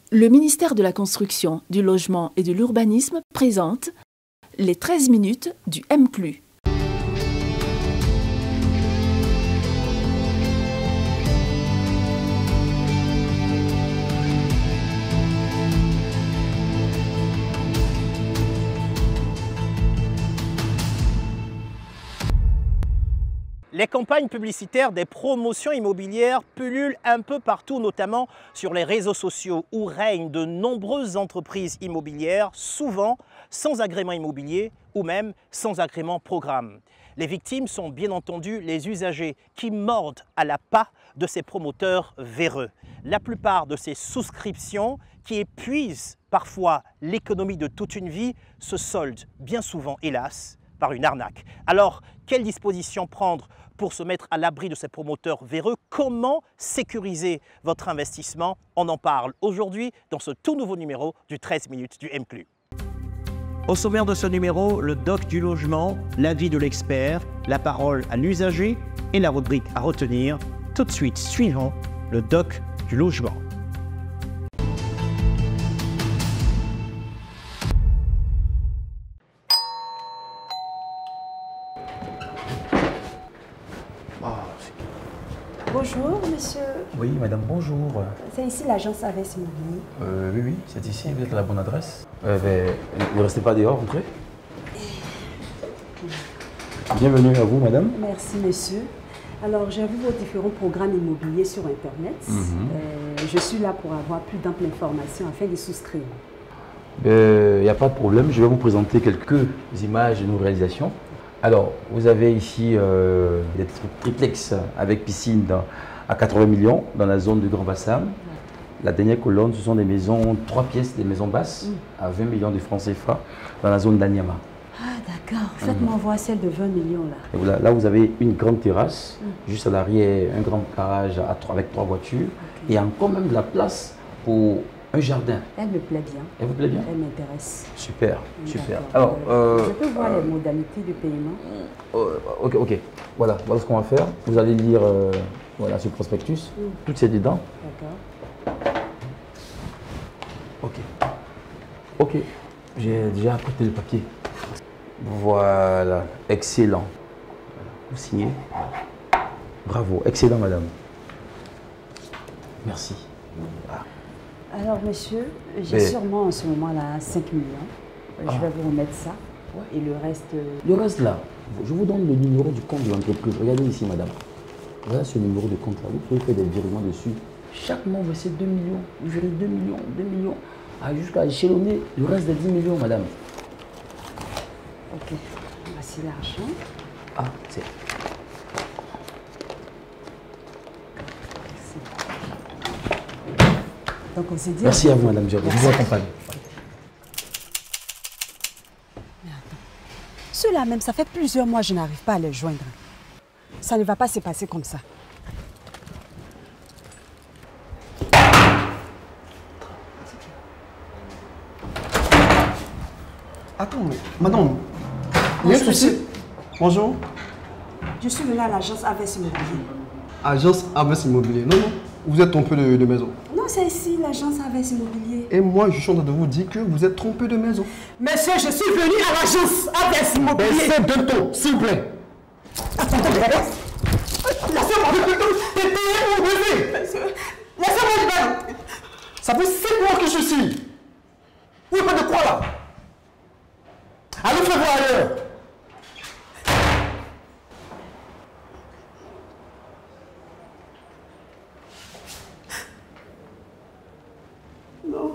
Le ministère de la Construction, du Logement et de l'Urbanisme présente les 13 minutes du MCLU. Les campagnes publicitaires des promotions immobilières pullulent un peu partout, notamment sur les réseaux sociaux où règnent de nombreuses entreprises immobilières, souvent sans agrément immobilier ou même sans agrément programme. Les victimes sont bien entendu les usagers qui mordent à l'appât de ces promoteurs véreux. La plupart de ces souscriptions qui épuisent parfois l'économie de toute une vie se soldent bien souvent, hélas, par une arnaque. Alors, quelles dispositions prendre pour se mettre à l'abri de ces promoteurs véreux? Comment sécuriser votre investissement? On en parle aujourd'hui dans ce tout nouveau numéro du 13 minutes du MCLU. Au sommaire de ce numéro, le doc du logement, l'avis de l'expert, la parole à l'usager et la rubrique à retenir. Tout de suite, suivant le doc du logement. Bonjour, monsieur. Oui, madame, bonjour. C'est ici l'agence Aves Immobilier. Oui, c'est ici, vous êtes à la bonne adresse. Ne restez pas dehors, entrez. Bienvenue à vous, madame. Merci, monsieur. Alors, j'ai vu vos différents programmes immobiliers sur Internet. Je suis là pour avoir plus d'amples informations afin de souscrire. Il n'y a pas de problème, je vais vous présenter quelques images de nos réalisations. Alors, vous avez ici des triplex avec piscine à 80 millions dans la zone du Grand Bassam. La dernière colonne, ce sont des maisons, 3 pièces, des maisons basses à 20 millions de francs CFA dans la zone d'Anyama. Ah, d'accord. Faites-moi voir celle de 20 millions là. Et voilà, là, vous avez une grande terrasse, juste à l'arrière, un grand garage avec 3 voitures. Et il y a encore même de la place pour un jardin. Elle me plaît bien. Elle vous plaît bien? Elle m'intéresse. Super, super. Alors, je peux voir les modalités de paiement? Ok. Voilà ce qu'on va faire. Vous allez lire voilà, ce prospectus. Tout c'est dedans. D'accord. Ok. J'ai déjà apporté le papier. Voilà, excellent. Vous signez. Bravo, excellent, madame. Merci. Voilà. Alors, monsieur, j'ai sûrement en ce moment-là 5 millions. Je vais vous remettre ça. Et le reste... Le reste là, je vous donne le numéro du compte de l'entreprise. Regardez ici, madame. Voilà ce numéro de compte là. Vous pouvez faire des virements dessus. Chaque mois, vous versez 2 millions. Vous verrez 2 millions. Jusqu'à échelonner le reste des 10 millions, madame. Ok. Voici l'argent. Ah, c'est... Donc, on s'est dit... Merci à vous, madame Diop. Je vous accompagne. Ceux-là même, ça fait plusieurs mois que je n'arrive pas à les joindre. Ça ne va pas se passer comme ça. Attends, mais madame, il y a un souci? Bonjour. Je suis venue à l'agence Aves Immobilier. Agence Aves Immobilier. Non, vous êtes trompé de maison. Non, c'est ici l'agence Aves Immobilier. Et moi, je suis en train de vous dire que vous êtes trompé de maison. Monsieur, je suis venu à l'agence Aves Immobilier. Baissez de ton, s'il vous plaît. Attendez, laissez-moi T'es payé pour baiser. Laissez-moi libérer. Ça fait 7 mois que je suis ici. Vous êtes pas de quoi là? Allez, faites voir ailleurs. Non.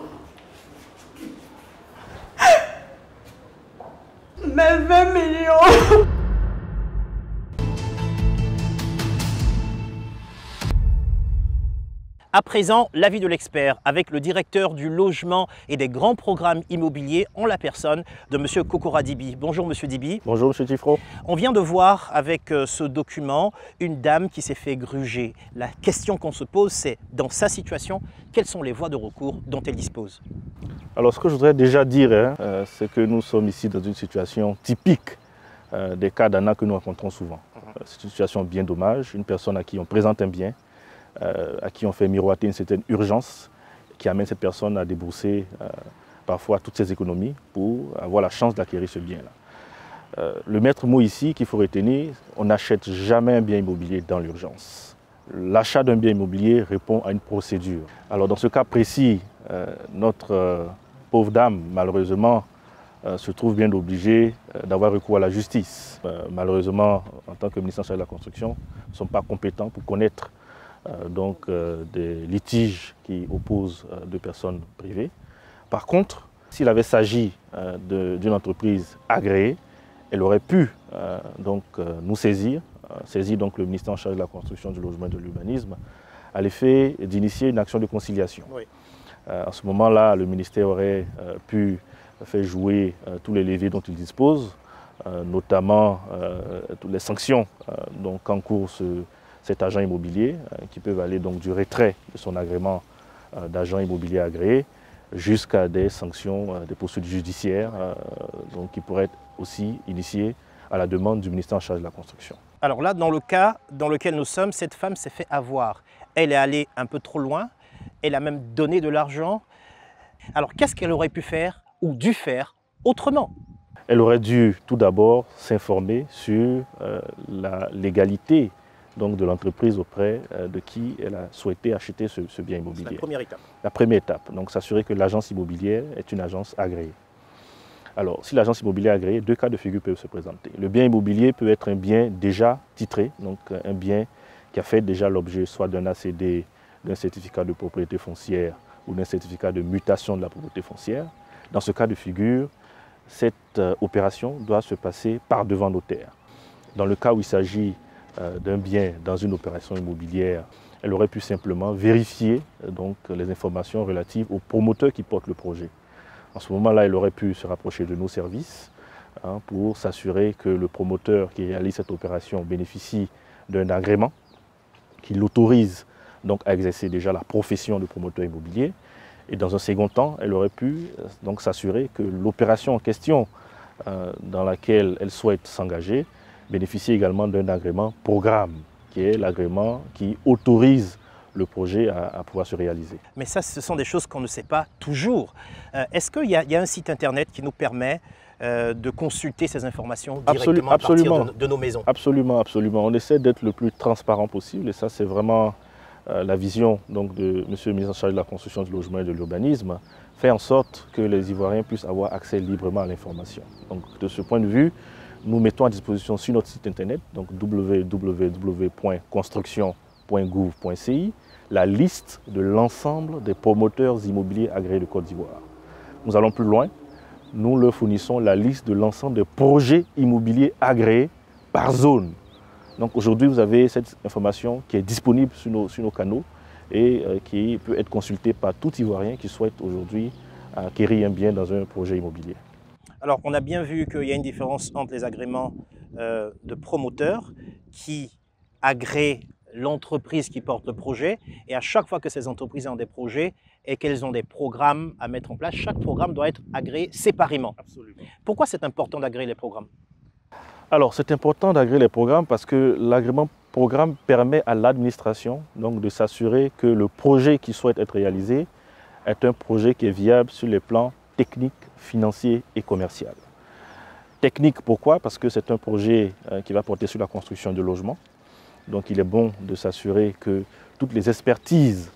Mais 20 millions. À présent, l'avis de l'expert avec le directeur du logement et des grands programmes immobiliers en la personne de M. Kokora Dibi. Bonjour M. Dibi. Bonjour M. Tifro. On vient de voir avec ce document une dame qui s'est fait gruger. La question qu'on se pose, c'est dans sa situation, quelles sont les voies de recours dont elle dispose? Alors ce que je voudrais déjà dire, c'est que nous sommes ici dans une situation typique des cas d'ANA que nous rencontrons souvent. C'est une situation bien dommage, une personne à qui on présente un bien, à qui on fait miroiter une certaine urgence, qui amène cette personne à débourser parfois toutes ses économies pour avoir la chance d'acquérir ce bien-là. Le maître mot ici qu'il faut retenir, on n'achète jamais un bien immobilier dans l'urgence. L'achat d'un bien immobilier répond à une procédure. Alors dans ce cas précis, notre pauvre dame, malheureusement, se trouve bien obligée d'avoir recours à la justice. Malheureusement, en tant que ministre chargé de la construction, nous ne sommes pas compétents pour connaître des litiges qui opposent deux personnes privées. Par contre, s'il avait s'agi d'une entreprise agréée, elle aurait pu nous saisir donc le ministère en charge de la construction, du logement et de l'urbanisme, à l'effet d'initier une action de conciliation. Oui. À ce moment-là, le ministère aurait pu faire jouer tous les leviers dont il dispose, notamment toutes les sanctions qu'encourt cet agent immobilier, qui peuvent aller donc du retrait de son agrément d'agent immobilier agréé jusqu'à des sanctions, des poursuites judiciaires, qui pourraient être aussi initiées à la demande du ministère en charge de la construction. Alors là, dans le cas dans lequel nous sommes, cette femme s'est fait avoir. Elle est allée un peu trop loin, elle a même donné de l'argent. Alors qu'est-ce qu'elle aurait pu faire ou dû faire autrement? Elle aurait dû tout d'abord s'informer sur la légalité de l'entreprise auprès de qui elle a souhaité acheter ce bien immobilier. C'est la première étape. La première étape, donc s'assurer que l'agence immobilière est une agence agréée. Alors, si l'agence immobilière est agréée, deux cas de figure peuvent se présenter. Le bien immobilier peut être un bien déjà titré, donc un bien qui a fait déjà l'objet soit d'un ACD, d'un certificat de propriété foncière ou d'un certificat de mutation de la propriété foncière. Dans ce cas de figure, cette opération doit se passer par devant notaire. Dans le cas où il s'agit d'un bien dans une opération immobilière, elle aurait pu simplement vérifier les informations relatives au promoteur qui porte le projet. En ce moment-là, elle aurait pu se rapprocher de nos services pour s'assurer que le promoteur qui réalise cette opération bénéficie d'un agrément qui l'autorise à exercer déjà la profession de promoteur immobilier. Et dans un second temps, elle aurait pu s'assurer que l'opération en question dans laquelle elle souhaite s'engager bénéficie également d'un agrément programme, qui est l'agrément qui autorise le projet à pouvoir se réaliser. Mais ça, ce sont des choses qu'on ne sait pas toujours. Est-ce qu'il y a un site internet qui nous permet de consulter ces informations directement à partir de nos maisons? Absolument, absolument. On essaie d'être le plus transparent possible et ça, c'est vraiment la vision de Monsieur le ministre en charge de la construction, du logement et de l'urbanisme, faire en sorte que les Ivoiriens puissent avoir accès librement à l'information. Donc, de ce point de vue, nous mettons à disposition sur notre site internet, donc www.construction.gouv.ci, la liste de l'ensemble des promoteurs immobiliers agréés de Côte d'Ivoire. Nous allons plus loin, nous leur fournissons la liste de l'ensemble des projets immobiliers agréés par zone. Donc aujourd'hui, vous avez cette information qui est disponible sur nos canaux et qui peut être consultée par tout Ivoirien qui souhaite aujourd'hui acquérir un bien dans un projet immobilier. Alors, on a bien vu qu'il y a une différence entre les agréments de promoteurs qui agréent l'entreprise qui porte le projet et à chaque fois que ces entreprises ont des projets et qu'elles ont des programmes à mettre en place, chaque programme doit être agréé séparément. Absolument. Pourquoi c'est important d'agréer les programmes? Alors, c'est important d'agréer les programmes parce que l'agrément programme permet à l'administration de s'assurer que le projet qui souhaite être réalisé est un projet qui est viable sur les plans techniques, financiers et commercial. Technique, pourquoi? Parce que c'est un projet qui va porter sur la construction de logements. Donc il est bon de s'assurer que toutes les expertises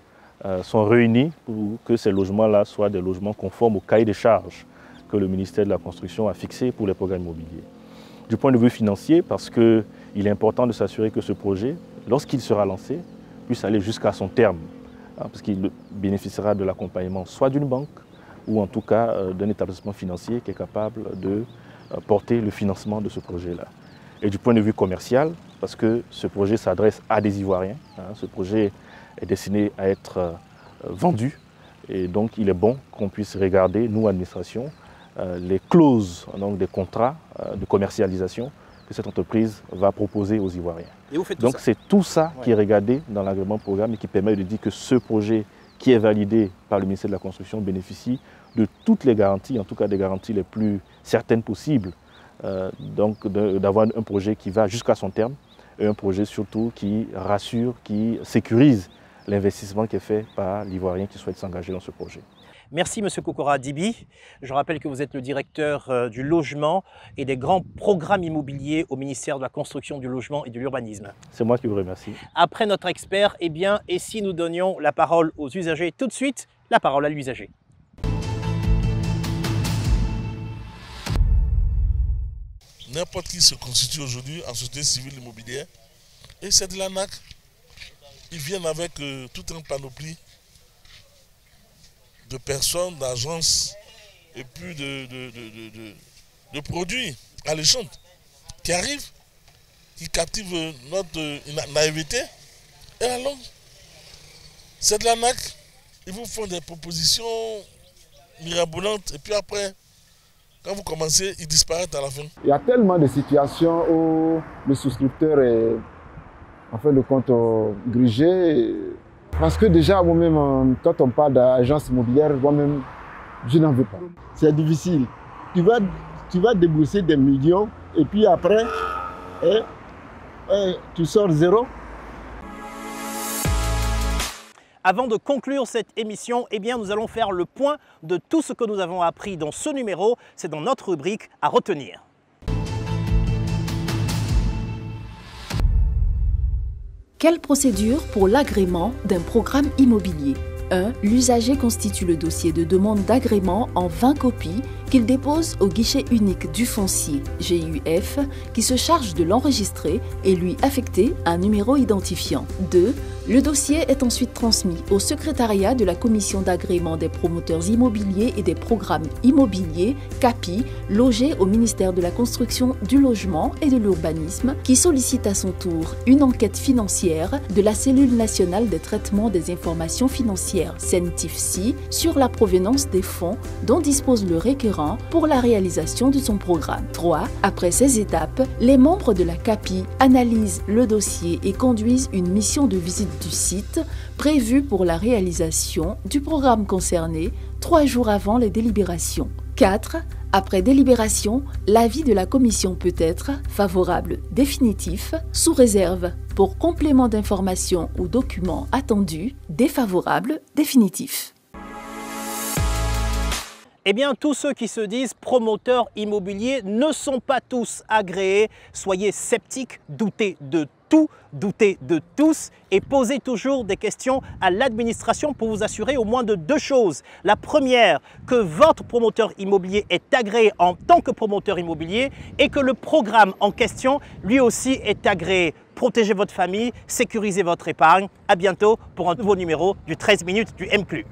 sont réunies pour que ces logements-là soient des logements conformes au cahier des charges que le ministère de la Construction a fixé pour les programmes immobiliers. Du point de vue financier, parce qu'il est important de s'assurer que ce projet, lorsqu'il sera lancé, puisse aller jusqu'à son terme, parce qu'il bénéficiera de l'accompagnement soit d'une banque, ou en tout cas d'un établissement financier qui est capable de porter le financement de ce projet-là. Et du point de vue commercial, parce que ce projet s'adresse à des Ivoiriens, ce projet est destiné à être vendu, et donc il est bon qu'on puisse regarder, nous, administration, les clauses des contrats de commercialisation que cette entreprise va proposer aux Ivoiriens. Et vous faites donc c'est tout ça qui est regardé dans l'agrément programme et qui permet de dire que ce projet qui est validé par le ministère de la Construction bénéficie de toutes les garanties, en tout cas des garanties les plus certaines possibles, d'avoir un projet qui va jusqu'à son terme et un projet surtout qui rassure, qui sécurise l'investissement qui est fait par l'Ivoirien qui souhaite s'engager dans ce projet. Merci M. Kokora Dibi. Je rappelle que vous êtes le directeur du logement et des grands programmes immobiliers au ministère de la Construction, du Logement et de l'Urbanisme. C'est moi qui vous remercie. Après notre expert, eh bien, et si nous donnions la parole aux usagers tout de suite, la parole à l'usager. N'importe qui se constitue aujourd'hui en société civile immobilière et c'est de l'ANAC. Ils viennent avec toute une panoplie de personnes, d'agences et puis de produits alléchants qui arrivent, qui captivent notre naïveté. Et alors, c'est de l'ANAC. Ils vous font des propositions mirabolantes et puis après, quand vous commencez, ils disparaissent à la fin. Il y a tellement de situations où le souscripteur est en fin de compte grigé. Parce que déjà, moi-même, quand on parle d'agence immobilière, moi-même, je n'en veux pas. C'est difficile. Tu vas débourser des millions et puis après, tu sors zéro. Avant de conclure cette émission, eh bien, nous allons faire le point de tout ce que nous avons appris dans ce numéro. C'est dans notre rubrique à retenir. Quelle procédure pour l'agrément d'un programme immobilier? 1. L'usager constitue le dossier de demande d'agrément en 20 copies qu'il dépose au guichet unique du foncier GUF qui se charge de l'enregistrer et lui affecter un numéro identifiant. 2. Le dossier est ensuite transmis au secrétariat de la commission d'agrément des promoteurs immobiliers et des programmes immobiliers CAPI, logé au ministère de la Construction, du Logement et de l'Urbanisme, qui sollicite à son tour une enquête financière de la cellule nationale des traitements des informations financières CENTIF-SI sur la provenance des fonds dont dispose le requérant pour la réalisation de son programme. 3. Après ces étapes, les membres de la CAPI analysent le dossier et conduisent une mission de visite du site prévue pour la réalisation du programme concerné 3 jours avant les délibérations. 4. Après délibération, l'avis de la commission peut être favorable définitif, sous réserve pour complément d'information ou document attendu, défavorable définitif. Eh bien, tous ceux qui se disent promoteurs immobiliers ne sont pas tous agréés. Soyez sceptiques, doutez de tout, doutez de tous et posez toujours des questions à l'administration pour vous assurer au moins de 2 choses. La première, que votre promoteur immobilier est agréé en tant que promoteur immobilier et que le programme en question, lui aussi, est agréé. Protégez votre famille, sécurisez votre épargne. À bientôt pour un nouveau numéro du 13 minutes du MCLU.